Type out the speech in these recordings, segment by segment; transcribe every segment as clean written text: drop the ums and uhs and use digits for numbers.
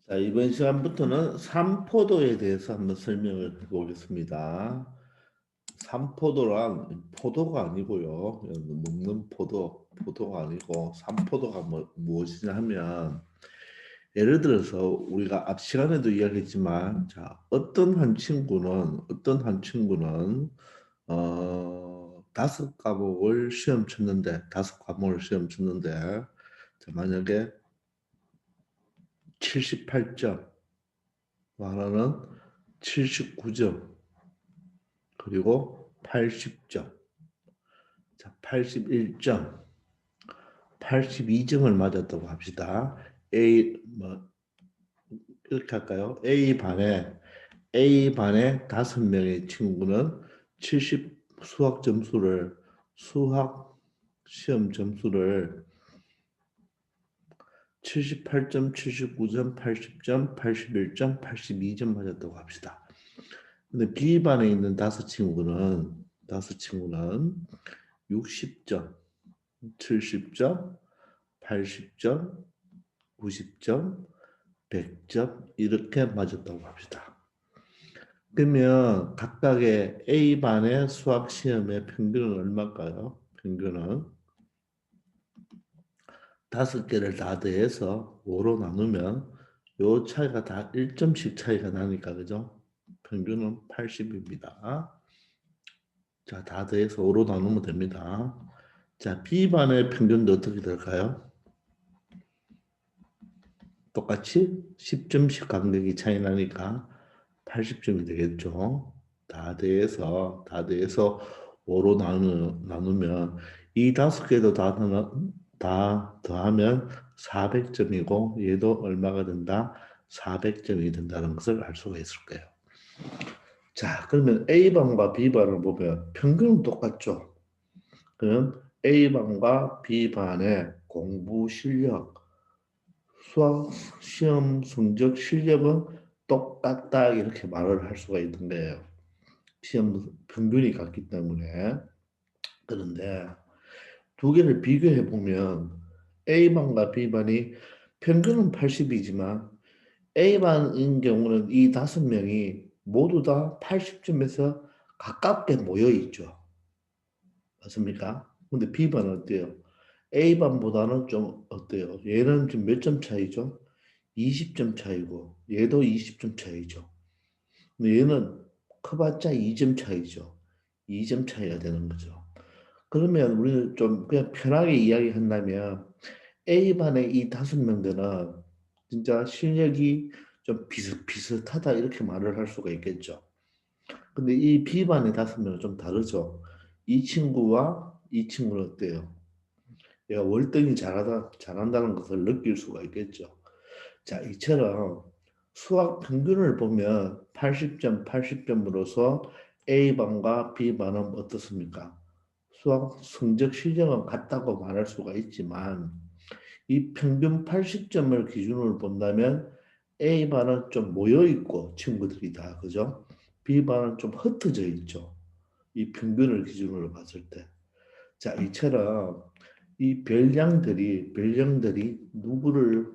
자, 이번 시간부터는 삼포도에 대해서 한번 설명을 해보겠습니다. 삼포도란 포도가 아니고요. 먹는 포도가 아니고 삼포도가 무엇이냐 하면 예를 들어서 우리가 앞 시간에도 이야기했지만 자, 어떤 한 친구는 다섯 과목을 시험 쳤는데 자, 만약에 78점 하나는 79점, 그리고 80점, 자, 81점, 82점을 맞았다고 합시다. 이렇게 할까요? A 반에 5명의 친구는 70 수학 시험 점수를 78점, 79점, 80점, 81점, 82점 맞았다고 합시다. 근데 B반에 있는 다섯 친구는 60점, 70점, 80점, 90점, 100점 이렇게 맞았다고 합시다. 그러면 각각의 A반의 수학 시험의 평균은 얼마일까요? 평균은 5개를 다 더해서 5로 나누면 요 차이가 다 1점씩 차이가 나니까 그죠? 평균은 80입니다. 자, 다 더해서 5로 나누면 됩니다. 자, B반의 평균도 어떻게 될까요? 똑같이 10점씩 간격이 차이 나니까 80점이 되겠죠. 다 더해서 5로 나누면 이 5개도 다 더하면 400점이고 얘도 얼마가 된다? 400점이 된다는 것을 알 수가 있을 거예요. 자, 그러면 A반과 B반을 보면 평균은 똑같죠. 그럼 A반과 B반의 공부 실력, 수학 시험 성적 실력은 똑같다 이렇게 말을 할 수가 있는 거예요. 시험 평균이 같기 때문에. 그런데 두 개를 비교해 보면 A반과 B반이 평균은 80이지만 A반인 경우는 이 5명이 모두 다 80점에서 가깝게 모여 있죠. 맞습니까? 근데 B반은 어때요? A반보다는 좀 어때요? 얘는 지금 몇 점 차이죠? 20점 차이고 얘도 20점 차이죠. 근데 얘는 커봤자 2점 차이죠. 2점 차이가 되는 거죠. 그러면 우리는 좀 그냥 편하게 이야기한다면 A반의 이 5명들은 진짜 실력이 좀 비슷비슷하다 이렇게 말을 할 수가 있겠죠. 근데 이 B반의 5명은 좀 다르죠. 이 친구와 이 친구는 어때요? 얘가 월등히 잘한다는 것을 느낄 수가 있겠죠. 자, 이처럼 수학 평균을 보면 80점, 80점으로서 A반과 B반은 어떻습니까? 수학 성적 실력은 같다고 말할 수가 있지만 이 평균 80점을 기준으로 본다면 A반은 좀 모여 있고 친구들이 다 그죠? B반은 좀 흩어져 있죠. 이 평균을 기준으로 봤을 때. 자, 이처럼 이 별량들이 누구를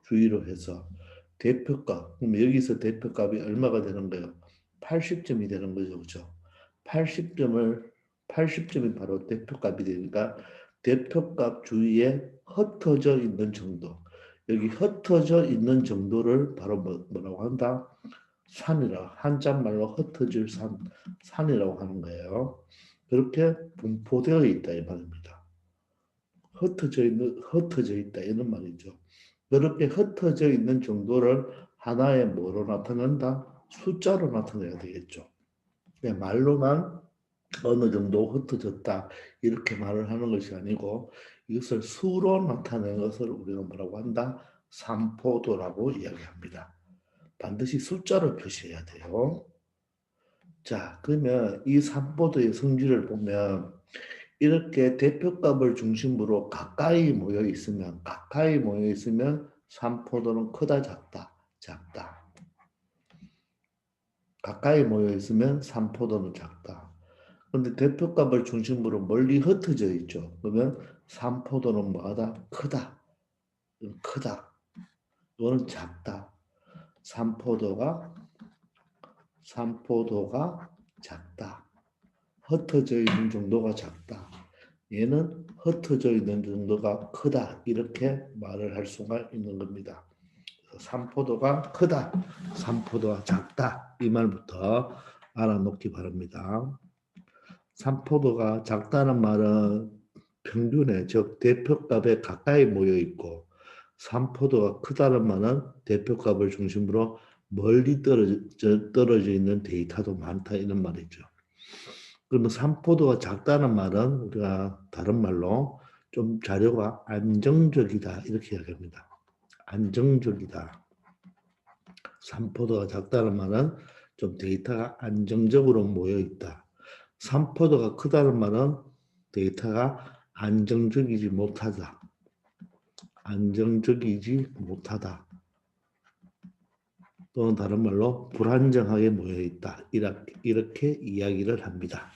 주의로 해서 대표값, 그럼 여기서 대표값이 얼마가 되는 거예요? 80점이 되는 거죠. 그죠? 80점을 80점이 바로 대표값이 되니까 대표값 주위에 흩어져 있는 정도. 여기 흩어져 있는 정도를 바로 뭐라고 한다? 산이라 한자말로 흩어질 산이라고 하는 거예요. 그렇게 분포되어 있다 이 말입니다. 흩어져 있다 이런 말이죠. 그렇게 흩어져 있는 정도를 하나의 뭐로 나타낸다? 숫자로 나타내야 되겠죠. 말로만 어느 정도 흩어졌다 이렇게 말을 하는 것이 아니고 이것을 수로 나타내는 것을 우리가 뭐라고 한다? 삼포도라고 이야기합니다. 반드시 숫자로 표시해야 돼요. 자, 그러면 이 삼포도의 성질을 보면 이렇게 대표값을 중심으로 가까이 모여 있으면 삼포도는 크다, 작다, 작다. 가까이 모여 있으면 삼포도는 작다. 그런데 대표값을 중심으로 멀리 흩어져 있죠. 그러면 삼포도는 뭐하다? 크다. 크다. 이거는 작다. 산포도가 작다. 흩어져 있는 정도가 작다. 얘는 흩어져 있는 정도가 크다. 이렇게 말을 할 수가 있는 겁니다. 산포도가 크다. 산포도가 작다. 이 말부터 알아놓기 바랍니다. 산포도가 작다는 말은 평균에, 즉 대표값에 가까이 모여 있고, 산포도가 크다는 말은 대표값을 중심으로 멀리 떨어져 있는 데이터도 많다 이런 말이죠. 그러면 산포도가 작다는 말은 우리가 다른 말로 좀 자료가 안정적이다 이렇게 이야기합니다. 안정적이다. 산포도가 작다는 말은 좀 데이터가 안정적으로 모여 있다. 산포도가 크다는 말은 데이터가 안정적이지 못하다. 안정적이지 못하다. 또는 다른 말로 불안정하게 모여 있다. 이렇게 이야기를 합니다.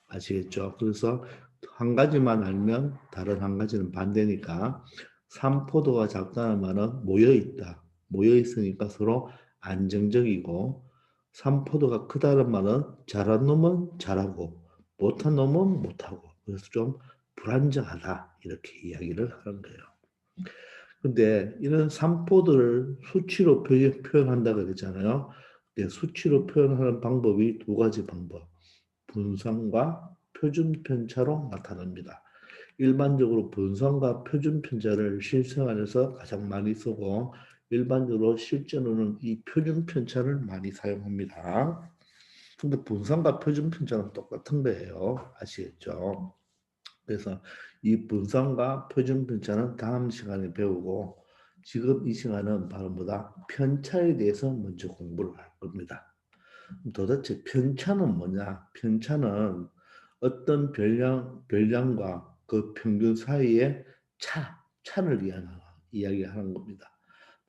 아시겠죠? 그래서 한 가지만 알면 다른 한 가지는 반대니까 산포도가 작다는 말은 모여 있다. 모여 있으니까 서로 안정적이고 산포도가 크다는 말은 잘한 놈은 잘하고 못한 놈은 못하고 그래서 좀 불안정하다. 이렇게 이야기를 하는 거예요. 근데 이런 산포도를 수치로 표현한다 그랬잖아요. 수치로 표현하는 방법이 두 가지 방법. 분산과 표준 편차로 나타납니다. 일반적으로 분산과 표준 편차를 실생활에서 가장 많이 쓰고 일반적으로 실전으로는 이 표준 편차를 많이 사용합니다. 근데 분산과 표준 편차는 똑같은 거예요. 아시겠죠? 그래서 이 분산과 표준 편차는 다음 시간에 배우고 지금 이 시간은 바로 뭐다? 편차에 대해서 먼저 공부를 할 겁니다. 도대체 편차는 뭐냐? 편차는 어떤 별량과 그 평균 사이의 차를 이야기하는 겁니다.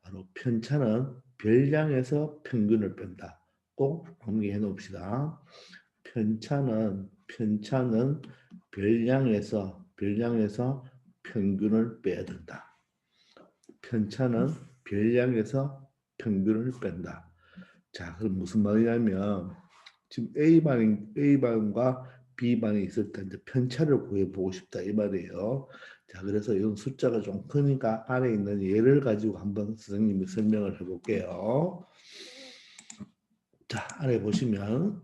바로 편차는 별량에서 평균을 뺀다. 꼭 암기해 놓읍시다. 편차는 별량에서 평균을 빼야 된다. 편차는 별량에서 평균을 뺀다. 자, 그럼 무슨 말이냐면 지금 A반과 B반이 있을 때 이제 편차를 구해보고 싶다 이 말이에요. 자, 그래서 이건 숫자가 좀 크니까 안에 있는 예를 가지고 한번 선생님이 설명을 해볼게요. 자, 아래 보시면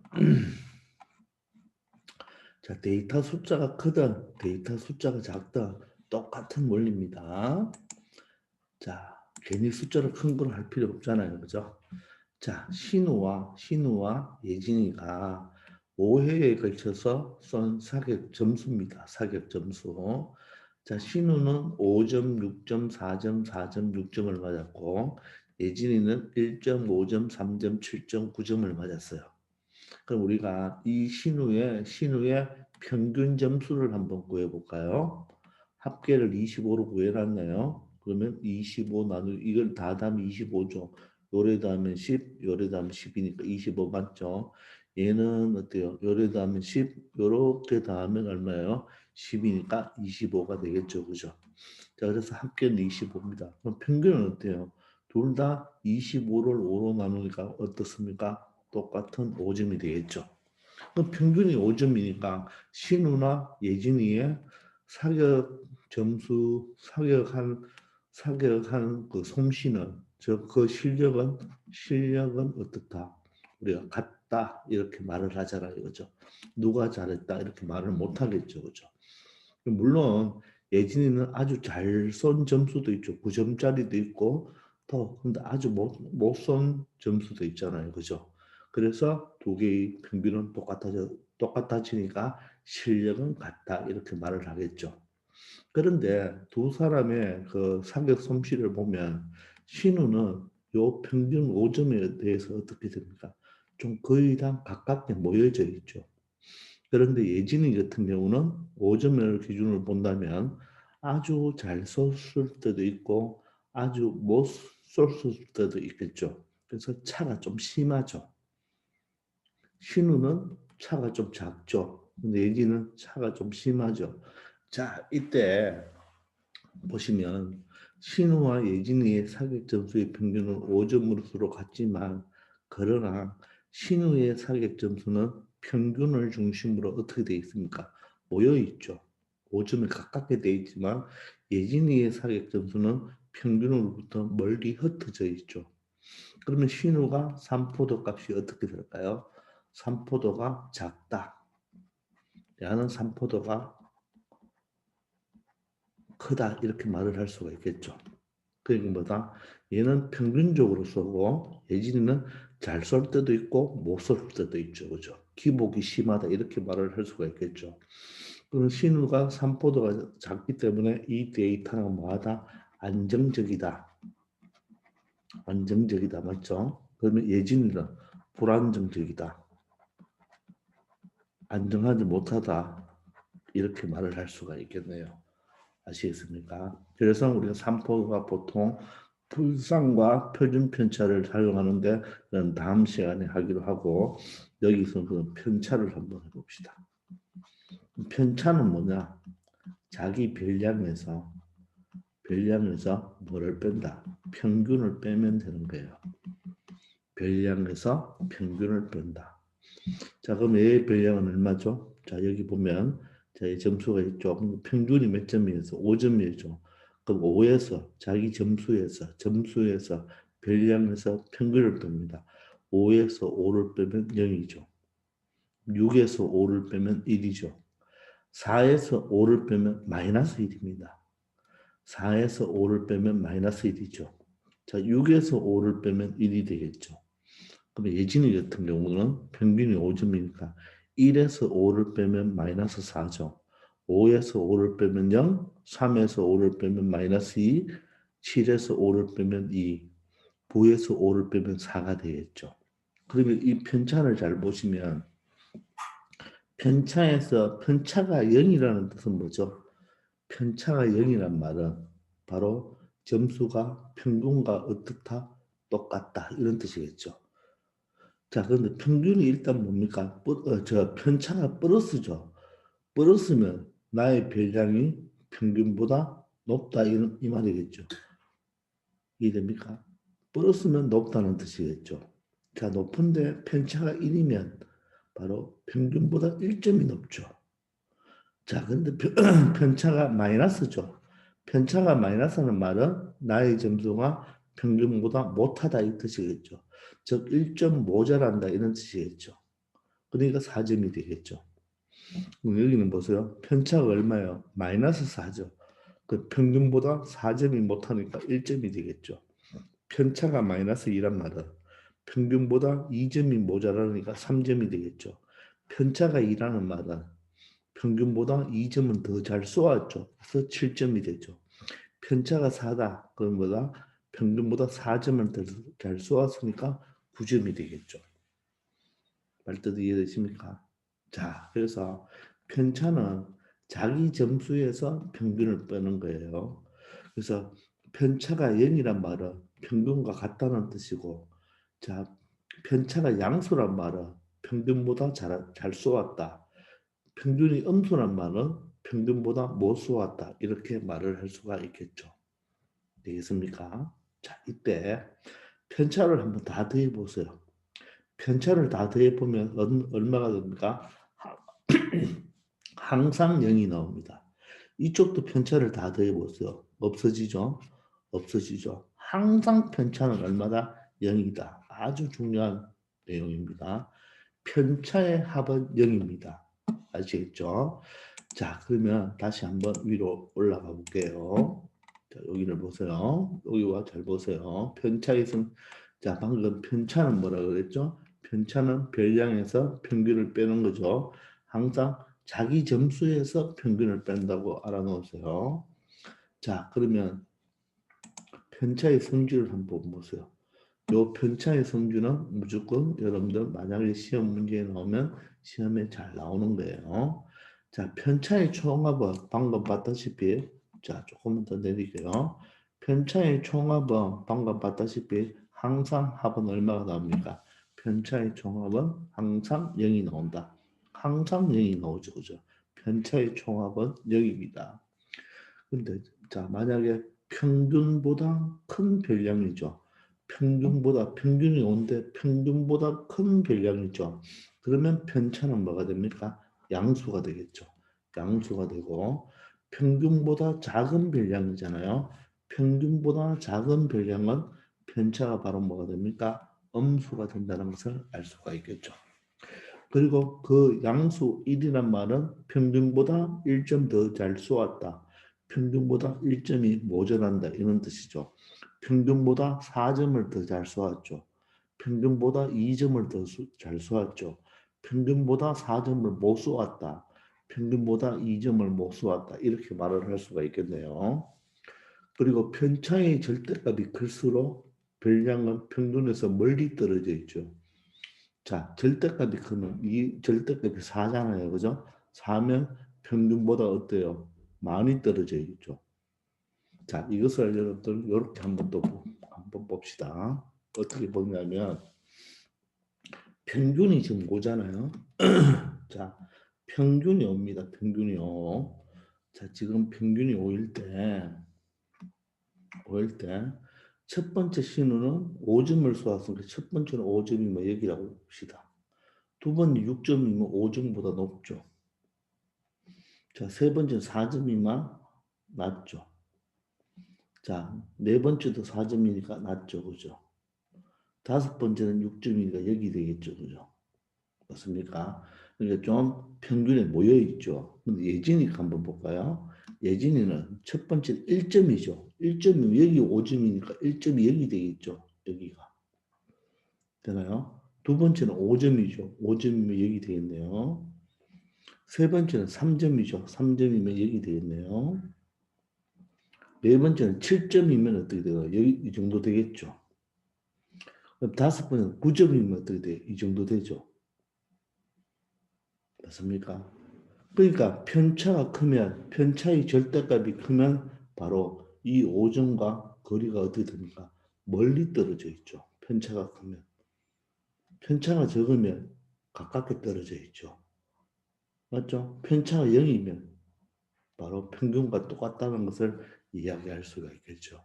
자, 데이터 숫자가 크든 데이터 숫자가 작든 똑같은 원리입니다. 자, 괜히 숫자를 큰 걸 할 필요 없잖아요. 그죠? 자, 신우와 예진이가 5회에 걸쳐서 쏜 사격 점수입니다. 사격 점수. 자, 신우는 5점, 6점, 4점, 4점, 6점을 맞았고 예진이는 1점, 5점, 3점, 7점, 9점을 맞았어요. 그럼 우리가 이 신우의 평균 점수를 한번 구해볼까요? 합계를 25로 구해놨네요. 그러면 25 이걸 다 더하면 25죠. 요래도 하면 10, 요래도 하면 10이니까 25 맞죠? 얘는 어때요? 요래도 하면 10, 요렇게 더하면 얼마예요? 10이니까 25가 되겠죠. 그죠? 자, 그래서 합계는 25입니다. 그럼 평균은 어때요? 둘 다 25를 5로 나누니까 어떻습니까? 똑같은 5점이 되겠죠. 그럼 평균이 5점이니까 신우나 예진이의 사격 점수, 사격한 그 솜씨는, 그 실력은 어떻다? 우리가 같다 이렇게 말을 하잖아요, 그죠? 누가 잘했다 이렇게 말을 못 하겠죠, 그죠? 물론 예진이는 아주 잘 쏜 점수도 있죠. 9점짜리도 있고 더 근데 아주 못 쏜 점수도 있잖아요. 그죠? 그래서 두 개의 평균은 똑같아지니까 실력은 같다 이렇게 말을 하겠죠. 그런데 두 사람의 그 사격 솜씨를 보면 신우는 요 평균 5점에 대해서 어떻게 됩니까? 좀 거의 다 가깝게 모여져 있죠. 그런데 예진이 같은 경우는 5점을 기준으로 본다면 아주 잘 썼을 때도 있고 아주 못 썼을 때도 있겠죠. 그래서 차가 좀 심하죠. 신우는 차가 좀 작죠. 근데 예진은 차가 좀 심하죠. 자, 이때 보시면 신우와 예진이의 사격 점수의 평균은 5점으로 서로 같지만 그러나 신우의 사격 점수는 평균을 중심으로 어떻게 되어 있습니까? 모여 있죠. 5점에 가깝게 되어 있지만 예진이의 사격 점수는 평균으로부터 멀리 흩어져 있죠. 그러면 신우가 삼포도 값이 어떻게 될까요? 삼포도가 작다. 야는 삼포도가 크다. 이렇게 말을 할 수가 있겠죠. 그러니까 뭐다? 얘는 평균적으로 쏘고 예진이는 잘 쏠 때도 있고 못 쏠 때도 있죠. 그죠? 기복이 심하다. 이렇게 말을 할 수가 있겠죠. 그럼 신우가 삼포도가 작기 때문에 이 데이터는 뭐하다? 안정적이다. 안정적이다. 맞죠? 그러면 예진이는 불안정적이다. 안정하지 못하다. 이렇게 말을 할 수가 있겠네요. 아시겠습니까? 그래서 우리가 삼포가 보통 불상과 표준 편차를 사용하는데 다음 시간에 하기로 하고 여기서 그 편차를 한번 해봅시다. 편차는 뭐냐? 자기 별량에서 뭐를 뺀다? 평균을 빼면 되는 거예요. 별량에서 평균을 뺀다. 자, 그럼 얘의 별량은 얼마죠? 자, 여기 보면 자, 이 점수가 있죠. 평균이 몇 점이어서 5점이죠. 그럼 5에서 자기 점수에서 별량에서 평균을 뺍니다. 5에서 5를 빼면 0이죠. 6에서 5를 빼면 1이죠. 4에서 5를 빼면 마이너스 1입니다. 4에서 5를 빼면 마이너스 1이죠. 자, 6에서 5를 빼면 1이 되겠죠. 그럼 예진이 같은 경우는 평균이 5점이니까 1에서 5를 빼면 마이너스 4죠. 5에서 5를 빼면 0, 3에서 5를 빼면 마이너스 2, 7에서 5를 빼면 2, 9에서 5를 빼면 4가 되겠죠. 그러면 이 편차를 잘 보시면 편차에서 편차가 0이라는 뜻은 뭐죠? 편차가 0이란 말은 바로 점수가 평균과 어떻다? 똑같다. 이런 뜻이겠죠. 자, 그런데 평균이 일단 뭡니까? 저 편차가 플러스죠. 플러스면 나의 별량이 평균보다 높다 이 말이겠죠. 이해됩니까? 플러스면 높다는 뜻이겠죠. 자, 높은데 편차가 1이면 바로 평균보다 1점이 높죠. 자, 근데 편차가 마이너스죠. 편차가 마이너스는 말은 나의 점수가 평균보다 못하다 이 뜻이겠죠. 즉 1점 모자란다 이런 뜻이겠죠. 그러니까 4점이 되겠죠. 여기는 보세요. 편차가 얼마예요? 마이너스 4죠. 그 평균보다 4점이 못하니까 1점이 되겠죠. 편차가 마이너스 2란 말은 평균보다 2점이 모자라니까 3점이 되겠죠. 편차가 2라는 말은 평균보다 2점은 더 잘 쏘았죠. 그래서 7점이 되죠. 편차가 4다. 그럼 뭐다? 평균보다 4점을 더 잘 쏘았으니까 9점이 되겠죠. 말뜻 이해되십니까? 자, 그래서 편차는 자기 점수에서 평균을 빼는 거예요. 그래서 편차가 0이란 말은 평균과 같다는 뜻이고, 자, 편차가 양수란 말은 평균보다 잘 쏘았다. 평균이 음수란 말은 평균보다 못 쏘았다. 이렇게 말을 할 수가 있겠죠. 되겠습니까? 자, 이때 편차를 한번 다 더해 보세요. 편차를 다 더해보면 얼마가 됩니까? 항상 0이 나옵니다. 이쪽도 편차를 다 더해보세요. 없어지죠? 없어지죠. 항상 편차는 얼마다? 0이다. 아주 중요한 내용입니다. 편차의 합은 0입니다. 아시겠죠? 자, 그러면 다시 한번 위로 올라가 볼게요. 자, 여기를 보세요. 여기와 잘 보세요. 자, 방금 편차는 뭐라 그랬죠? 편차는 별량에서 평균을 빼는 거죠. 항상 자기 점수에서 평균을 뺀다고 알아놓으세요. 자, 그러면 편차의 성질을 한번 보세요. 요 편차의 성질은 무조건 여러분들 만약에 시험 문제에 나오면 시험에 잘 나오는 거예요. 자, 편차의 총합은 방금 봤다시피 자, 조금만 더 내릴게요. 편차의 총합은 방금 봤다시피 항상 합은 얼마가 나옵니까? 편차의 총합은 항상 0이 나온다. 항상 0이 나오죠. 그죠? 편차의 총합은 0입니다. 근데 자, 만약에 평균보다 큰 별량이죠. 평균이 5인데 평균보다 큰 별량이죠. 그러면 편차는 뭐가 됩니까? 양수가 되겠죠. 양수가 되고 평균보다 작은 별량이잖아요. 평균보다 작은 별량은 편차가 바로 뭐가 됩니까? 음수가 된다는 것을 알 수가 있겠죠. 그리고 그 양수 1이란 말은 평균보다 1점 더 잘 쏘았다. 평균보다 1점이 모자란다. 이런 뜻이죠. 평균보다 4점을 더 잘 쏘았죠. 평균보다 2점을 더 잘 쏘았죠. 평균보다 4점을 못 쏘았다. 평균보다 2점을 못 쏘았다. 이렇게 말을 할 수가 있겠네요. 그리고 편차의 절대값이 클수록 별량은 평균에서 멀리 떨어져 있죠. 자, 절대값이 크면 이 절대값이 4잖아요. 그죠? 4면 평균보다 어때요? 많이 떨어져 있죠. 자, 이것을 여러분들 이렇게 한번 또 한번 봅시다. 어떻게 보냐면 평균이 지금 5잖아요. 자, 평균이 5입니다. 평균이 5. 자, 지금 평균이 5일 때 첫 번째 신호는 5점을 쏘았으니까 첫 번째는 5점이면 여기라고 봅시다. 두 번째 6점이면 5점보다 높죠. 자, 세 번째는 4점이면 낮죠. 자, 네 번째도 4점이니까 낮죠. 그죠? 다섯 번째는 6점이니까 여기 되겠죠. 그죠? 맞습니까? 그러니까 좀 평균에 모여 있죠. 근데 예진이가 한번 볼까요? 예진이는 첫 번째 1점이죠. 1점이면 여기 5점이니까 1점이 여기 되겠죠. 여기가. 되나요? 두 번째는 5점이죠. 5점이면 여기 되겠네요. 세 번째는 3점이죠. 3점이면 여기 되겠네요. 네 번째는 7점이면 어떻게 돼요? 여기 이 정도 되겠죠. 그럼 다섯 번째는 9점이면 어떻게 돼요? 이 정도 되죠. 맞습니까? 그러니까 편차가 크면 편차의 절대값이 크면 바로 이 5점과 거리가 어떻게 됩니까? 멀리 떨어져 있죠. 편차가 크면. 편차가 적으면 가깝게 떨어져 있죠. 맞죠? 편차가 0이면 바로 평균과 똑같다는 것을 이야기할 수가 있겠죠.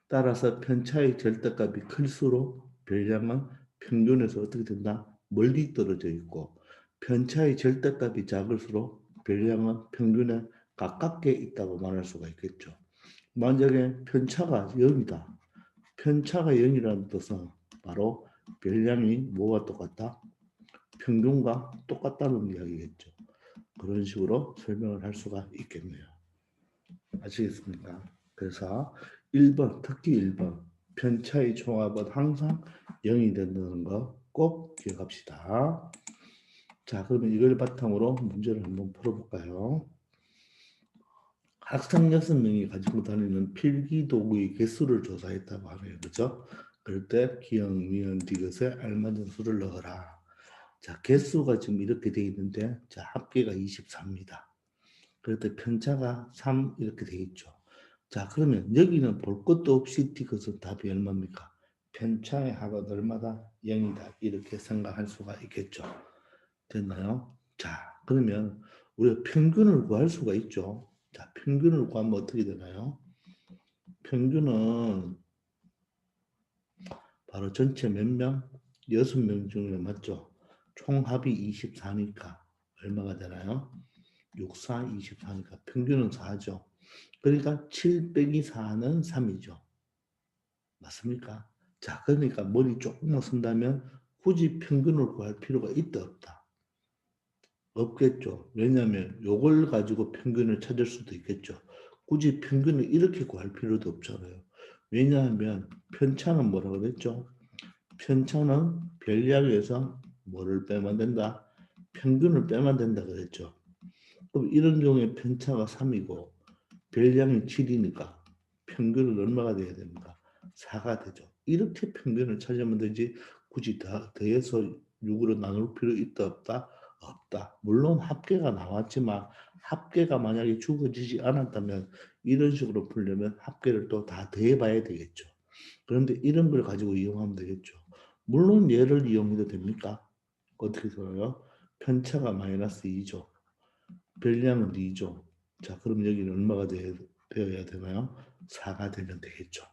따라서 편차의 절대값이 클수록 별량은 평균에서 어떻게 된다? 멀리 떨어져 있고 편차의 절대값이 작을수록 별량은 평균에 가깝게 있다고 말할 수가 있겠죠. 만약에 편차가 0이다. 편차가 0이라는 뜻은 바로 별량이 뭐와 똑같다? 평균과 똑같다는 이야기겠죠. 그런 식으로 설명을 할 수가 있겠네요. 아시겠습니까? 그래서 1번, 특히 1번 편차의 총합은 항상 0이 된다는 거 꼭 기억합시다. 자, 그러면 이걸 바탕으로 문제를 한번 풀어볼까요? 학생 6명이 가지고 다니는 필기도구의 개수를 조사했다고 하네요. 그죠? 그럴 때 기억, 미연, 디귿에 알맞은 수를 넣어라. 자, 개수가 지금 이렇게 되어 있는데 자, 합계가 24입니다. 그럴 때 편차가 3 이렇게 되어 있죠. 자, 그러면 여기는 볼 것도 없이 디귿은 답이 얼마입니까? 편차의 합은 얼마다? 0이다. 이렇게 생각할 수가 있겠죠. 됐나요? 자, 그러면 우리가 평균을 구할 수가 있죠. 자, 평균을 구하면 어떻게 되나요? 평균은 바로 전체 몇 명? 6명 중에 맞죠? 총합이 24니까 얼마가 되나요? 6, 4, 24니까 평균은 4죠. 그러니까 7 빼기 4는 3이죠. 맞습니까? 자, 그러니까 머리 조금만 쓴다면 굳이 평균을 구할 필요가 있다 없다? 없겠죠. 왜냐하면 이걸 가지고 평균을 찾을 수도 있겠죠. 굳이 평균을 이렇게 구할 필요도 없잖아요. 왜냐하면 편차는 뭐라고 그랬죠? 편차는 별량에서 뭐를 빼면 된다? 평균을 빼면 된다 그랬죠. 그럼 이런 경우에 편차가 3이고 별량이 7이니까 평균은 얼마가 돼야 됩니까? 4가 되죠. 이렇게 평균을 찾으면 되지 굳이 더해서 6으로 나눌 필요 있다 없다? 없다. 물론 합계가 나왔지만 합계가 만약에 주어지지 않았다면 이런 식으로 풀려면 합계를 또 다 더해봐야 되겠죠. 그런데 이런 걸 가지고 이용하면 되겠죠. 물론 얘를 이용해도 됩니까? 어떻게 써요? 편차가 마이너스 2죠. 별량은 2죠. 자, 그럼 여기는 얼마가 돼야 돼? 배워야 되나요? 4가 되면 되겠죠.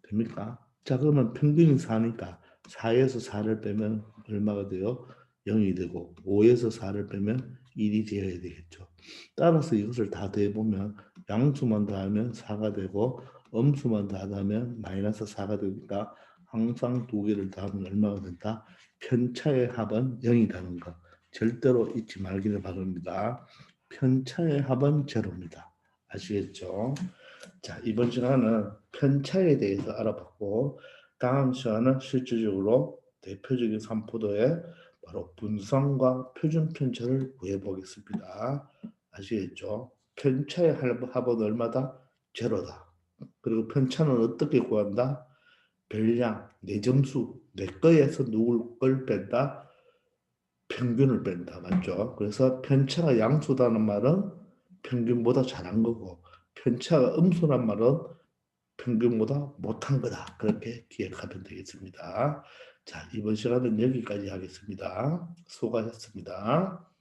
됩니까? 자, 그러면 평균이 4니까 4에서 4를 빼면 얼마가 돼요? 0이 되고 5에서 4를 빼면 1이 되어야 되겠죠. 따라서 이것을 다 더해보면 양수만 더하면 4가 되고 음수만 더하면 마이너스 4가 되니까 항상 두 개를 더하면 얼마가 된다? 편차의 합은 0이라는 거 절대로 잊지 말기를 바랍니다. 편차의 합은 제로입니다. 아시겠죠? 자, 이번 시간은 편차에 대해서 알아봤고 다음 시간은 실질적으로 대표적인 삼포도의 바로 분성과 표준 편차를 구해 보겠습니다. 아시겠죠? 편차의 합은 얼마다? 제로다. 그리고 편차는 어떻게 구한다? 별량, 내 점수, 내 거에서 누굴 걸 뺀다? 평균을 뺀다. 맞죠? 그래서 편차가 양수다는 말은 평균보다 잘한 거고 편차가 음수란 말은 평균보다 못한 거다. 그렇게 기억하면 되겠습니다. 자, 이번 시간은 여기까지 하겠습니다. 수고하셨습니다.